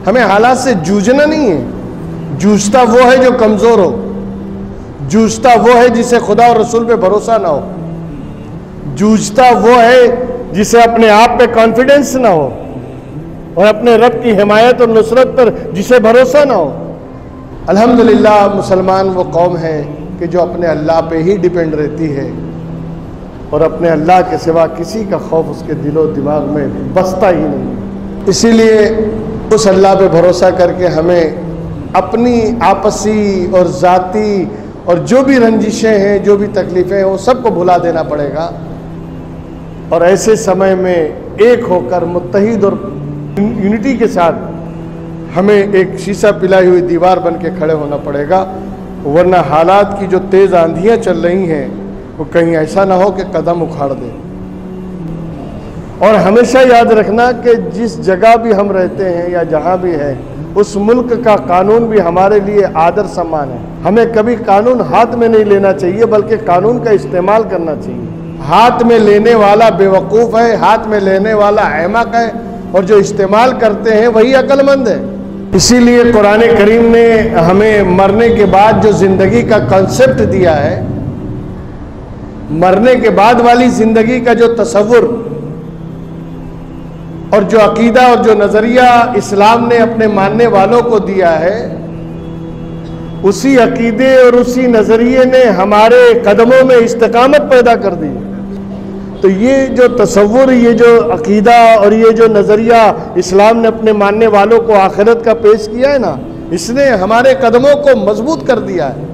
हमें हालात से जूझना नहीं है। जूझता वो है जो कमज़ोर हो, जूझता वो है जिसे खुदा और रसूल पे भरोसा ना हो, जूझता वो है जिसे अपने आप पे कॉन्फिडेंस ना हो और अपने रब की हिमायत और नुसरत पर जिसे भरोसा ना हो। अल्हम्दुलिल्लाह मुसलमान वो कौम है कि जो अपने अल्लाह पे ही डिपेंड रहती है और अपने अल्लाह के सिवा किसी का खौफ उसके दिलो दिमाग में बसता ही नहीं। इसीलिए उस अल्लाह पे भरोसा करके हमें अपनी आपसी और ज़ाती और जो भी रंजिशें हैं, जो भी तकलीफ़ें हैं, वो सबको भुला देना पड़ेगा और ऐसे समय में एक होकर मुत्तहिद और यूनिटी के साथ हमें एक शीशा पिलाई हुई दीवार बन के खड़े होना पड़ेगा, वरना हालात की जो तेज़ आंधियाँ चल रही हैं वो कहीं ऐसा ना हो कि कदम उखाड़ दे। और हमेशा याद रखना कि जिस जगह भी हम रहते हैं या जहाँ भी है, उस मुल्क का कानून भी हमारे लिए आदर सम्मान है। हमें कभी कानून हाथ में नहीं लेना चाहिए बल्कि कानून का इस्तेमाल करना चाहिए। हाथ में लेने वाला बेवकूफ़ है, हाथ में लेने वाला अहमक है और जो इस्तेमाल करते हैं वही अक्लमंद है। इसीलिए कुरान करीम ने हमें मरने के बाद जो ज़िंदगी का कॉन्सेप्ट दिया है, मरने के बाद वाली ज़िंदगी का जो तसव्वुर और जो अकीदा और जो नज़रिया इस्लाम ने अपने मानने वालों को दिया है, उसी अकीदे और उसी नज़रिए ने हमारे कदमों में इस्तिकामत पैदा कर दी। तो ये जो तसव्वुर, ये जो अकीदा और ये जो नज़रिया इस्लाम ने अपने मानने वालों को आखिरत का पेश किया है ना, इसने हमारे कदमों को मजबूत कर दिया है।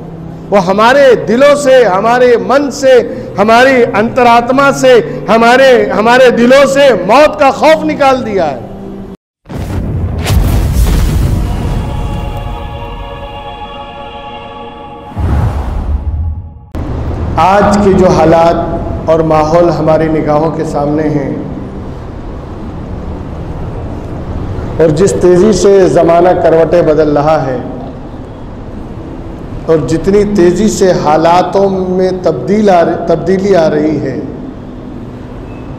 वो हमारे दिलों से, हमारे मन से, हमारी अंतरात्मा से, हमारे दिलों से मौत का खौफ निकाल दिया है। आज के जो हालात और माहौल हमारी निगाहों के सामने हैं और जिस तेज़ी से ज़माना करवटें बदल रहा है और जितनी तेज़ी से हालातों में तब्दीली आ रही है,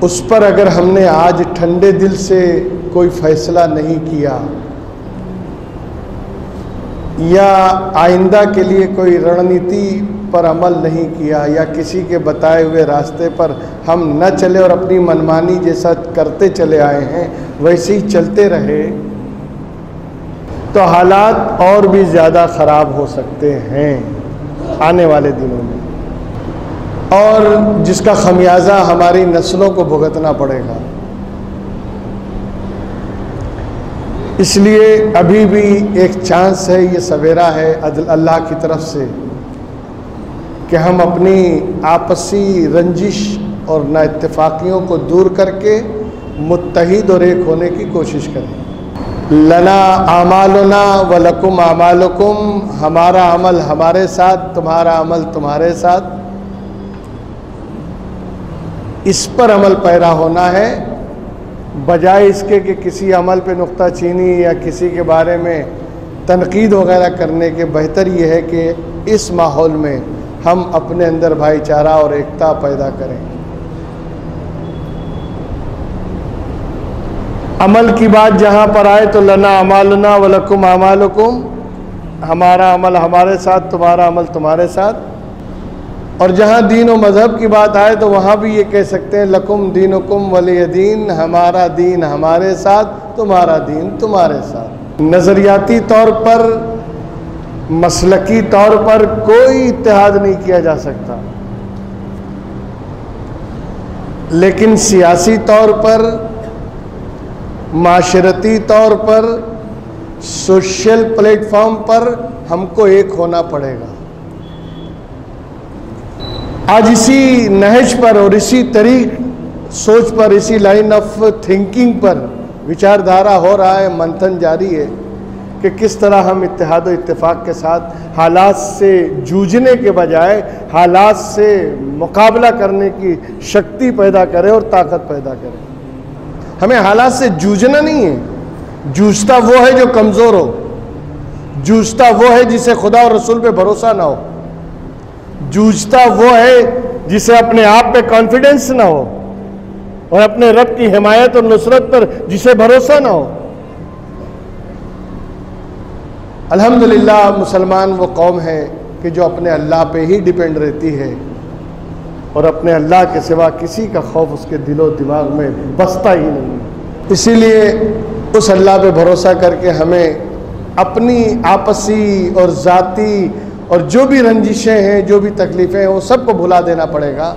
उस पर अगर हमने आज ठंडे दिल से कोई फ़ैसला नहीं किया या आइंदा के लिए कोई रणनीति पर अमल नहीं किया या किसी के बताए हुए रास्ते पर हम न चले और अपनी मनमानी जैसा करते चले आए हैं वैसे ही चलते रहे, तो हालात और भी ज़्यादा ख़राब हो सकते हैं आने वाले दिनों में, और जिसका खमियाजा हमारी नस्लों को भुगतना पड़ेगा। इसलिए अभी भी एक चांस है, ये सवेरा है अल्लाह की तरफ से कि हम अपनी आपसी रंजिश और नाइत्तेफाकियों को दूर करके मुत्तहिद और एक होने की कोशिश करें। लना आमालुना व लकुम आमालुकुम, हमारा अमल हमारे साथ, तुम्हारा अमल तुम्हारे साथ, इस पर अमल पैरा होना है, बजाय इसके कि किसी अमल पे नुक्ताचीनी या किसी के बारे में तनकीद वगैरह करने के। बेहतर ये है कि इस माहौल में हम अपने अंदर भाईचारा और एकता पैदा करें। अमल की बात जहाँ पर आए तो लना अमालुना व लकुम अमालुकुम, हमारा अमल हमारे साथ, तुम्हारा अमल तुम्हारे साथ। और जहाँ दीन और मज़हब की बात आए तो वहाँ भी ये कह सकते हैं लकुम दीनुकुम वलिय दीन, हमारा दीन हमारे साथ, तुम्हारा दीन तुम्हारे साथ। नज़रियाती तौर पर, मसलकी तौर पर कोई इत्तेहाद नहीं किया जा सकता, लेकिन सियासी तौर पर, माशरती तौर पर, सोशल प्लेटफॉर्म पर हमको एक होना पड़ेगा। आज इसी नहज पर और इसी तरीक सोच पर, इसी लाइन ऑफ थिंकिंग पर विचारधारा हो रहा है, मंथन जारी है कि किस तरह हम इत्तेहाद और इत्तेफाक के साथ हालात से जूझने के बजाय हालात से मुकाबला करने की शक्ति पैदा करें और ताकत पैदा करें। हमें हालात से जूझना नहीं है। जूझता वो है जो कमज़ोर हो, जूझता वो है जिसे खुदा और रसूल पे भरोसा ना हो, जूझता वो है जिसे अपने आप पे कॉन्फिडेंस ना हो और अपने रब की हिमायत और नुसरत पर जिसे भरोसा ना हो। अल्हम्दुलिल्लाह मुसलमान वो कौम है कि जो अपने अल्लाह पे ही डिपेंड रहती है और अपने अल्लाह के सिवा किसी का खौफ उसके दिलो दिमाग में बसता ही नहीं। इसीलिए उस अल्लाह पे भरोसा करके हमें अपनी आपसी और ज़ाती और जो भी रंजिशें हैं, जो भी तकलीफ़ें हैं, वो सबको भुला देना पड़ेगा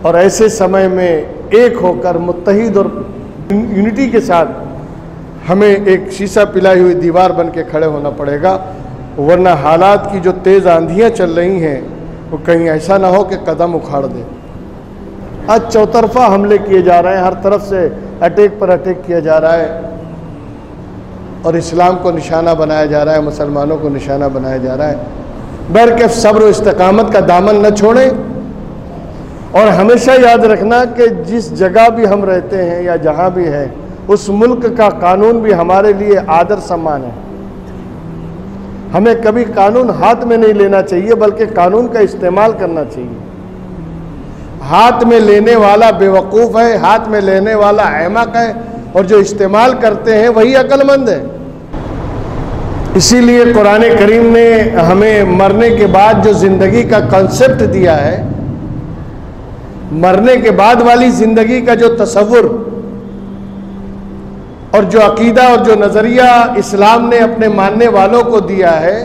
और ऐसे समय में एक होकर मुत्तहिद और यूनिटी के साथ हमें एक शीशा पिलाई हुई दीवार बन के खड़े होना पड़ेगा, वरना हालात की जो तेज़ आंधियाँ चल रही हैं वो कहीं ऐसा ना हो कि कदम उखाड़ दे। आज चौतरफा हमले किए जा रहे हैं, हर तरफ से अटैक पर अटैक किया जा रहा है और इस्लाम को निशाना बनाया जा रहा है, मुसलमानों को निशाना बनाया जा रहा है। बहरकैफ सब्र व इस्तिकामत का दामन न छोड़ें और हमेशा याद रखना कि जिस जगह भी हम रहते हैं या जहाँ भी है, उस मुल्क का कानून भी हमारे लिए आदर सम्मान है। हमें कभी कानून हाथ में नहीं लेना चाहिए बल्कि कानून का इस्तेमाल करना चाहिए। हाथ में लेने वाला बेवकूफ़ है, हाथ में लेने वाला अहमक है और जो इस्तेमाल करते हैं वही अक्लमंद है। इसीलिए कुरान करीम ने हमें मरने के बाद जो ज़िंदगी का कॉन्सेप्ट दिया है, मरने के बाद वाली ज़िंदगी का जो तसव्वुर और जो अकीदा और जो नज़रिया इस्लाम ने अपने मानने वालों को दिया है,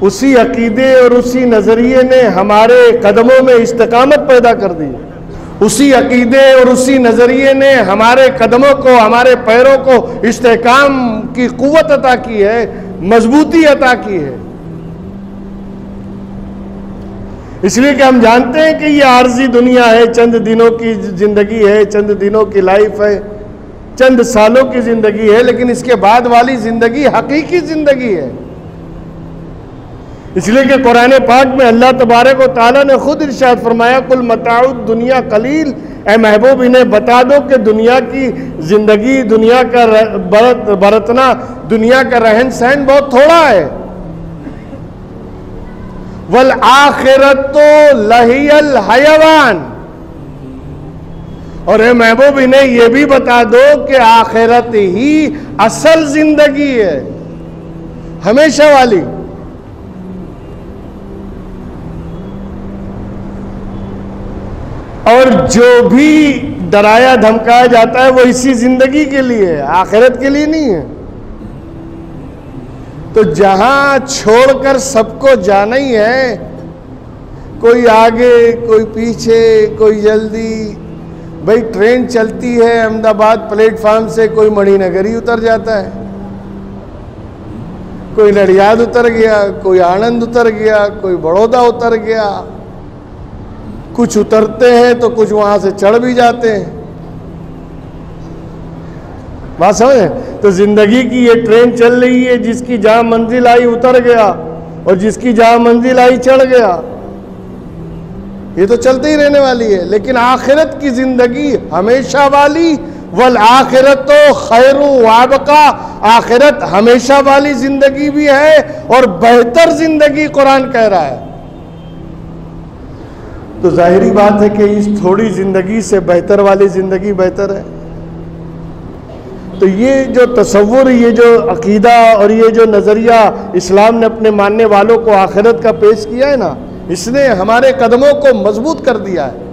उसी अकीदे और उसी नज़रिए ने हमारे कदमों में इस्तिकामत पैदा कर दी। उसी अकीदे और उसी नज़रिए ने हमारे कदमों को, हमारे पैरों को इस्तेकाम की कुव्वत अता की है, मजबूती अता की है। इसलिए कि हम जानते हैं कि ये आर्जी दुनिया है, चंद दिनों की ज़िंदगी है, चंद दिनों की लाइफ है, चंद सालों की ज़िंदगी है, लेकिन इसके बाद वाली ज़िंदगी हकीकी ज़िंदगी है। इसलिए कि कुरान पाक में अल्लाह तबारक व तआला ने खुद इरशाद फरमाया, कुल मताउद दुनिया कलील, ए महबूब इन्हें बता दो कि दुनिया की ज़िंदगी, दुनिया का बरतना, दुनिया का रहन सहन बहुत थोड़ा है। वल आखिरतो लहियल हयवान, और ए महबूब इन्हें यह भी बता दो कि आखिरत ही असल जिंदगी है, हमेशा वाली। और जो भी डराया धमकाया जाता है वो इसी जिंदगी के लिए है, आखिरत के लिए नहीं है। तो जहां छोड़कर सबको जाना ही है, कोई आगे कोई पीछे कोई जल्दी। भाई ट्रेन चलती है अहमदाबाद प्लेटफार्म से, कोई मणिनगर ही उतर जाता है, कोई नडियाद उतर गया, कोई आणंद उतर गया, कोई बड़ौदा उतर गया। कुछ उतरते हैं तो कुछ वहां से चढ़ भी जाते हैं। बात समझे? तो जिंदगी की ये ट्रेन चल रही है, जिसकी जहां मंजिल आई उतर गया और जिसकी जहां मंजिल आई चढ़ गया। ये तो चलते ही रहने वाली है, लेकिन आखिरत की जिंदगी हमेशा वाली। वल आखिरत तो खैरु वाबका, आखिरत हमेशा वाली जिंदगी भी है और बेहतर जिंदगी कुरान कह रहा है। तो जाहिरी बात है कि इस थोड़ी जिंदगी से बेहतर वाली जिंदगी बेहतर है। तो ये जो तसव्वुर, ये जो अकीदा और ये जो नज़रिया इस्लाम ने अपने मानने वालों को आखिरत का पेश किया है ना, इसने हमारे कदमों को मजबूत कर दिया है।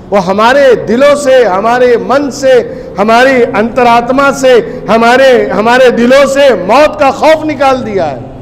वो हमारे दिलों से, हमारे मन से, हमारी अंतरात्मा से, हमारे दिलों से मौत का खौफ निकाल दिया है।